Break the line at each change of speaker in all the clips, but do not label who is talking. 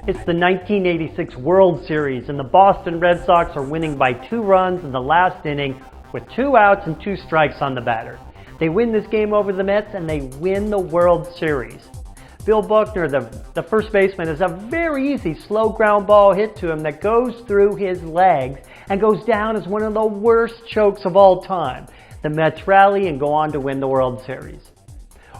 It's the 1986 World Series, and the Boston Red Sox are winning by 2 runs in the last inning with 2 outs and 2 strikes on the batter. They win this game over the Mets, and they win the World Series. Bill Buckner, the first baseman, has a very easy slow ground ball hit to him that goes through his legs and goes down as one of the worst chokes of all time. The Mets rally and go on to win the World Series.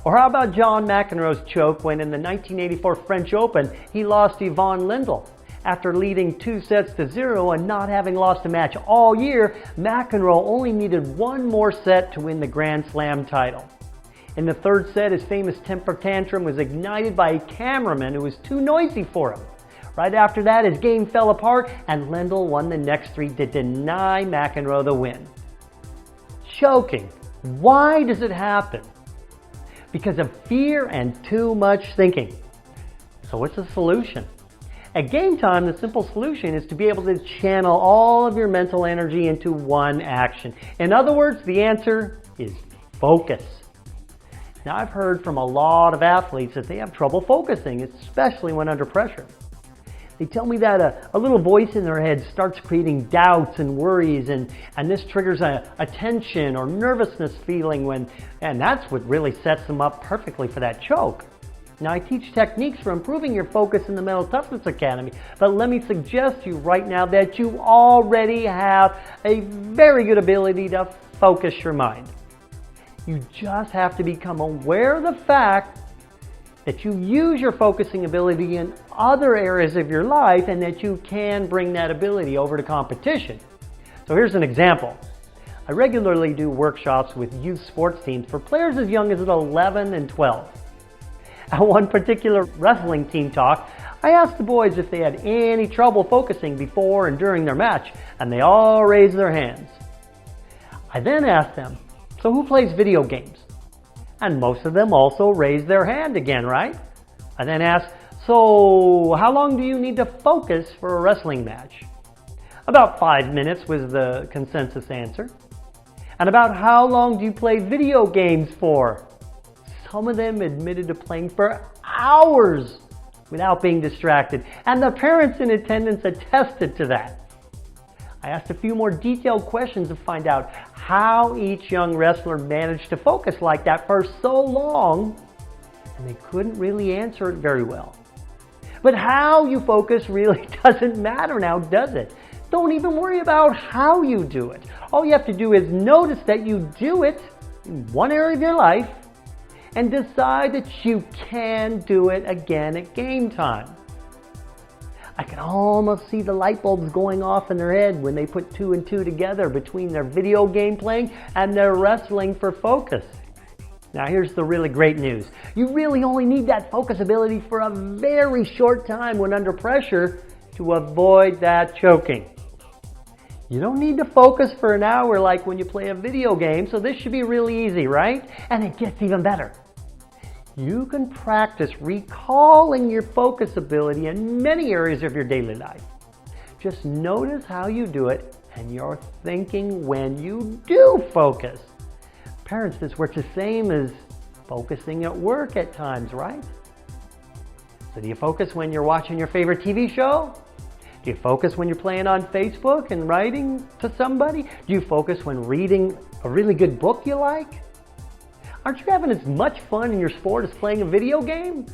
Or how about John McEnroe's choke when in the 1984 French Open he lost to Yvonne Lendl? After leading 2-0 and not having lost a match all year, McEnroe only needed 1 more set to win the Grand Slam title. In the 3rd set, his famous temper tantrum was ignited by a cameraman who was too noisy for him. Right after that, his game fell apart and Lendl won the next 3 to deny McEnroe the win. Choking. Why does it happen? Because of fear and too much thinking. So what's the solution? At game time, the simple solution is to be able to channel all of your mental energy into one action. In other words, the answer is focus. Now, I've heard from a lot of athletes that they have trouble focusing, especially when under pressure. They tell me that a little voice in their head starts creating doubts and worries, and this triggers a tension or nervousness feeling and that's what really sets them up perfectly for that choke. Now, I teach techniques for improving your focus in the Mental Toughness Academy, but let me suggest to you right now that you already have a very good ability to focus your mind. You just have to become aware of the fact that you use your focusing ability in other areas of your life and that you can bring that ability over to competition. So here's an example. I regularly do workshops with youth sports teams for players as young as 11 and 12. At one particular wrestling team talk, I asked the boys if they had any trouble focusing before and during their match, and they all raised their hands. I then asked them, so who plays video games? And most of them also raised their hand again, right? I then asked, so how long do you need to focus for a wrestling match? About 5 minutes was the consensus answer. And about how long do you play video games for? Some of them admitted to playing for hours without being distracted, and the parents in attendance attested to that. I asked a few more detailed questions to find out how each young wrestler managed to focus like that for so long, and they couldn't really answer it very well. But how you focus really doesn't matter now, does it? Don't even worry about how you do it. All you have to do is notice that you do it in one area of your life and decide that you can do it again at game time. I can almost see the light bulbs going off in their head when they put 2 and 2 together between their video game playing and their wrestling for focus. Now here's the really great news. You really only need that focus ability for a very short time when under pressure to avoid that choking. You don't need to focus for an hour like when you play a video game, so this should be really easy, right? And it gets even better. You can practice recalling your focus ability in many areas of your daily life. Just notice how you do it and your thinking when you do focus. Parents, this works the same as focusing at work at times, right? So do you focus when you're watching your favorite TV show? Do you focus when you're playing on Facebook and writing to somebody? Do you focus when reading a really good book you like? Aren't you having as much fun in your sport as playing a video game?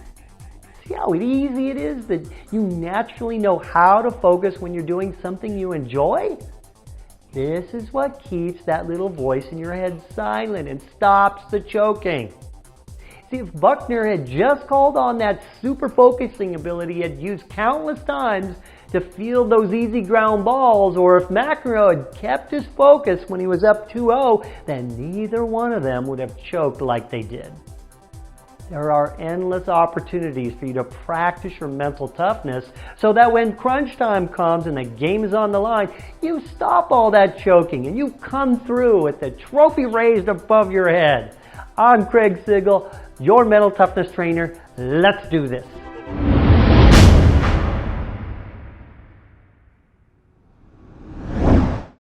See how easy it is that you naturally know how to focus when you're doing something you enjoy? This is what keeps that little voice in your head silent and stops the choking. See, if Buckner had just called on that super focusing ability he had used countless times to field those easy ground balls, or if McEnroe had kept his focus when he was up 2-0, then neither one of them would have choked like they did. There are endless opportunities for you to practice your mental toughness so that when crunch time comes and the game is on the line, you stop all that choking and you come through with the trophy raised above your head. I'm Craig Sigl, your mental toughness trainer. Let's do this.